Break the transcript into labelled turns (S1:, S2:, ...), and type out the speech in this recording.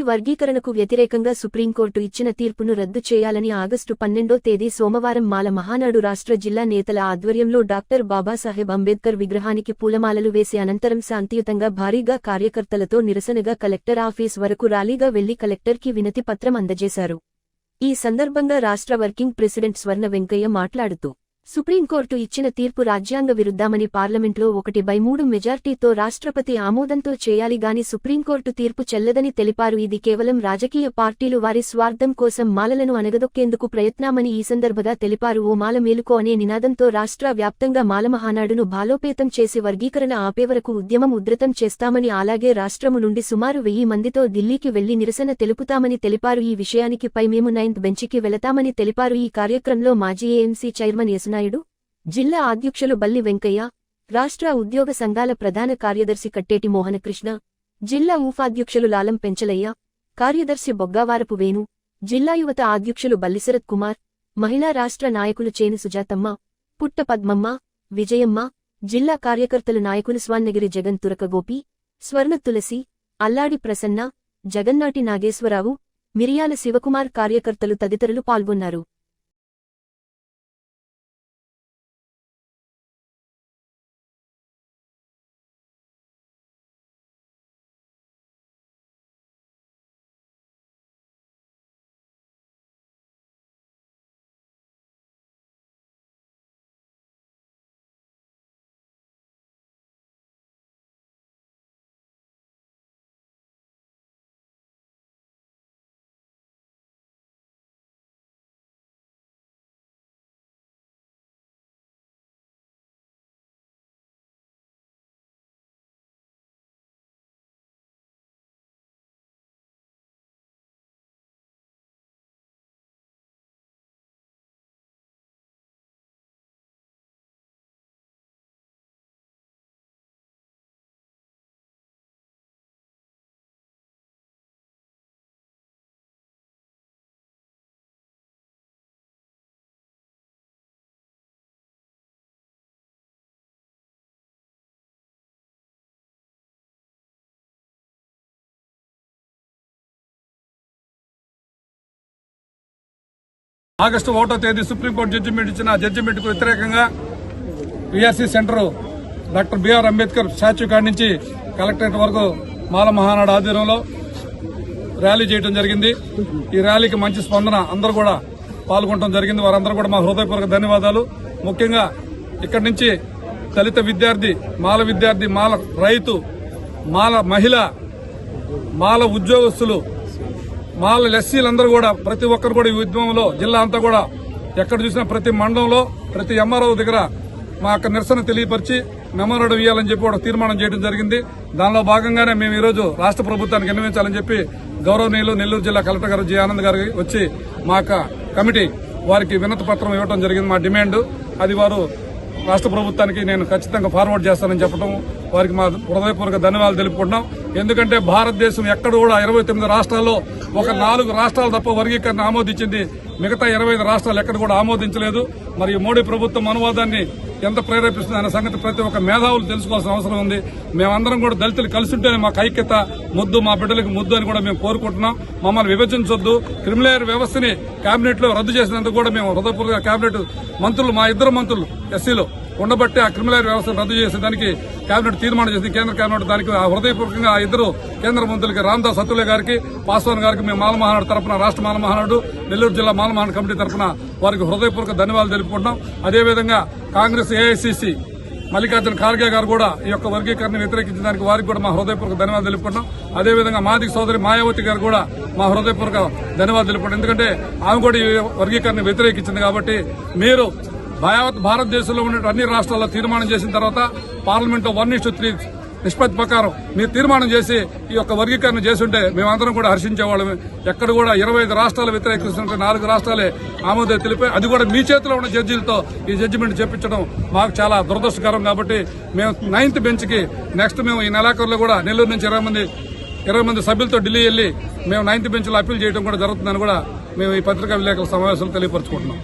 S1: వర్గీకరణకు వ్యతిరేకంగా సుప్రీంకోర్టు ఇచ్చిన తీర్పును రద్దు చేయాలని ఆగస్టు 12వ తేదీ సోమవారం మాల మహానాడు రాష్ట్ర జిల్లా నేతల ఆధ్వర్యంలో డాక్టర్ బాబాసాహెబ్ అంబేద్కర్ విగ్రహానికి పూలమాలలు వేసి అనంతరం శాంతియుతంగా భారీగా కార్యకర్తలతో నిరసనగా కలెక్టర్ ఆఫీస్ వరకు ర్యాలీగా వెళ్లి కలెక్టర్కి వినతి పత్రం అందజేశారు. ఈ సందర్భంగా రాష్ట్ర వర్కింగ్ ప్రెసిడెంట్ స్వర్ణ వెంకయ్య మాట్లాడుతూ సుప్రీంకోర్టు ఇచ్చిన తీర్పు రాజ్యాంగ విరుద్ధమని పార్లమెంట్లో 1/3 మెజార్టీతో రాష్ట్రపతి ఆమోదంతో చేయాలి గాని సుప్రీంకోర్టు తీర్పు చెల్లదని తెలిపారు. ఇది కేవలం రాజకీయ పార్టీలు వారి స్వార్థం కోసం మాలలను అణగదొక్కేందుకు ప్రయత్నమని ఈ సందర్భంగా తెలిపారు. ఓ మాల మేలుకో అనే నినాదంతో రాష్ట్ర వ్యాప్తంగా మాలమహానాడును బాలోపేతం చేసి వర్గీకరణ ఆపేవరకు ఉద్యమం ఉధృతం చేస్తామని అలాగే రాష్ట్రము నుండి సుమారు 1000 మందితో ఢిల్లీకి వెళ్లి నిరసన తెలుపుతామని తెలిపారు. ఈ విషయానికి పై మేము 9th బెంచ్కి వెళతామని తెలిపారు. ఈ కార్యక్రమంలో మాజీ ఏఎంసీ చైర్మన్ నాయుడు, జిల్లా అధ్యక్షులు బల్లి వెంకయ్య, రాష్ట్ర ఉద్యోగ సంఘాల ప్రధాన కార్యదర్శి కట్టేటి మోహనకృష్ణ, జిల్లా ఉపాధ్యక్షులు లాలం పెంచలయ్య, కార్యదర్శి బొగ్గావారపు వేణు, జిల్లా యువత అధ్యక్షులు బల్లిశరత్ కుమార్, మహిళా రాష్ట్ర నాయకులు చేను సుజాతమ్మ, పుట్ట పద్మమ్మ, విజయమ్మ, జిల్లా కార్యకర్తలు నాయకులు స్వాన్నగిరి జగన్ తురకగోపి, స్వర్ణ తులసి, అల్లాడి ప్రసన్న, జగన్నాటి నాగేశ్వరరావు, మిరియాల శివకుమార్ కార్యకర్తలు తదితరులు పాల్గొన్నారు.
S2: ఆగస్టు 1వ తేదీ సుప్రీంకోర్టు జడ్జిమెంట్ ఇచ్చిన జడ్జిమెంట్కు వ్యతిరేకంగా VRC centre doctor BR Ambedkar statue కాడి నుంచి కలెక్టరేట్ వరకు మాల మహానాడు ఆధ్వర్యంలో ర్యాలీ చేయడం జరిగింది. ఈ ర్యాలీకి మంచి స్పందన, అందరూ కూడా పాల్గొనడం జరిగింది. వారందరూ కూడా మా హృదయపూర్వక ధన్యవాదాలు. ముఖ్యంగా ఇక్కడి నుంచి దళిత విద్యార్థి, మాల రైతు, మాల మహిళ, మాల ఉద్యోగస్తులు, మాల ఎస్సీలందరూ కూడా ప్రతి ఒక్కరు కూడా ఈ ఉద్యమంలో జిల్లా అంతా కూడా ఎక్కడ చూసినా ప్రతి మండలంలో ప్రతి ఎంఆర్ఓ దగ్గర మా యొక్క నిరసన తెలియపరిచి మెమోరాండం ఇవ్వాలని చెప్పి ఒక తీర్మానం చేయడం జరిగింది. దానిలో భాగంగానే మేము ఈరోజు రాష్ట్ర ప్రభుత్వానికి విన్నవించాలని చెప్పి గౌరవనీయులు నెల్లూరు జిల్లా కలెక్టర్ గారు జి ఆనంద్ గారు వచ్చి మా యొక్క కమిటీ వారికి వినతి పత్రం ఇవ్వడం జరిగింది. మా డిమాండ్ అది వారు రాష్ట్ర ప్రభుత్వానికి నేను ఖచ్చితంగా ఫార్వర్డ్ చేస్తానని చెప్పడం వారికి మా హృదయపూర్వక ధన్యవాదాలు తెలుపుకుంటున్నాం. ఎందుకంటే భారతదేశం ఎక్కడ కూడా 29 రాష్ట్రాల్లో ఒక 4 రాష్ట్రాలు తప్ప వర్గీకరణ ఆమోదించింది. మిగతా 25 రాష్ట్రాలు ఎక్కడ కూడా ఆమోదించలేదు. మరియు మోడీ ప్రభుత్వం అనువాదాన్ని ఎంత ప్రేరేపిస్తుంది అనే సంగతి ప్రతి ఒక్క మేధావులు తెలుసుకోవాల్సిన అవసరం ఉంది. మేమందరం కూడా దళితులు కలిసి ఉంటేనే మాకు ఐక్యత, ముద్దు, మా బిడ్డలకు ముద్దు అని కూడా మేము కోరుకుంటున్నాం. మమ్మల్ని విభజించొద్దు. క్రిమినల్ వ్యవస్థని కేబినెట్ లో రద్దు చేసినందుకు కూడా మేము హృదయపూర్వక కేబినెట్ మంత్రులు, మా 2 మంత్రులు ఎస్సీలో ఉండబట్టి ఆ క్రిమినల్ వ్యవస్థను రద్దు చేసేదానికి కేబినెట్ తీర్మానం చేసింది. కేంద్ర కేబినెట్ దానికి హృదయపూర్వకంగా ఆ 2 కేంద్ర మంత్రులకి రామదాస్ అతులే గారికి, పాస్వాన్ గారికి మేము మాల మహానాడు తరఫున, రాష్ట్ర మాల మహానాడు, నెల్లూరు జిల్లా మాల మహానాడు కమిటీ తరఫున వారికి హృదయపూర్వక ధన్యవాదాలు తెలుపుకుంటున్నాం. అదేవిధంగా కాంగ్రెస్ ఏఐసీసీ మల్లికార్జున ఖార్గే గారు కూడా ఈ యొక్క వర్గీకరణ వ్యతిరేకించడానికి వారికి కూడా మా హృదయపూర్వక ధన్యవాదాలు తెలుపుకుంటాం. అదేవిధంగా మాదిక సోదరి మాయావతి గారు కూడా మా హృదయపూర్వక ధన్యవాదాలు తెలుపుకుంటాం. ఎందుకంటే ఆమె కూడా ఈ వర్గీకరణ వ్యతిరేకించింది. కాబట్టి మీరు భారతదేశంలో ఉన్న అన్ని రాష్ట్రాల్లో తీర్మానం చేసిన తర్వాత పార్లమెంట్లో 1:3 నిష్పత్తి ప్రకారం మీరు తీర్మానం చేసి ఈ యొక్క వర్గీకరణ చేస్తుంటే మేమందరం కూడా హర్షించేవాళ్ళమే. ఎక్కడ కూడా 25 రాష్ట్రాలు వ్యతిరేకిస్తుంటే 4 రాష్ట్రాలే ఆమోదం తెలిపాయి. అది కూడా మీ చేతిలో ఉన్న జడ్జీలతో ఈ జడ్జిమెంట్ చెప్పించడం మాకు చాలా దురదృష్టకరం. కాబట్టి మేము 9th బెంచ్కి నెక్స్ట్ మేము ఈ నెలాఖరులో కూడా నెల్లూరు నుంచి 20 మంది సభ్యులతో ఢిల్లీ వెళ్లి మేము 9th బెంచ్లో అప్పీల్ చేయడం కూడా జరుగుతుందని కూడా మేము ఈ పత్రికా విలేకరుల సమావేశంలో తెలియపరుచుకుంటున్నాం.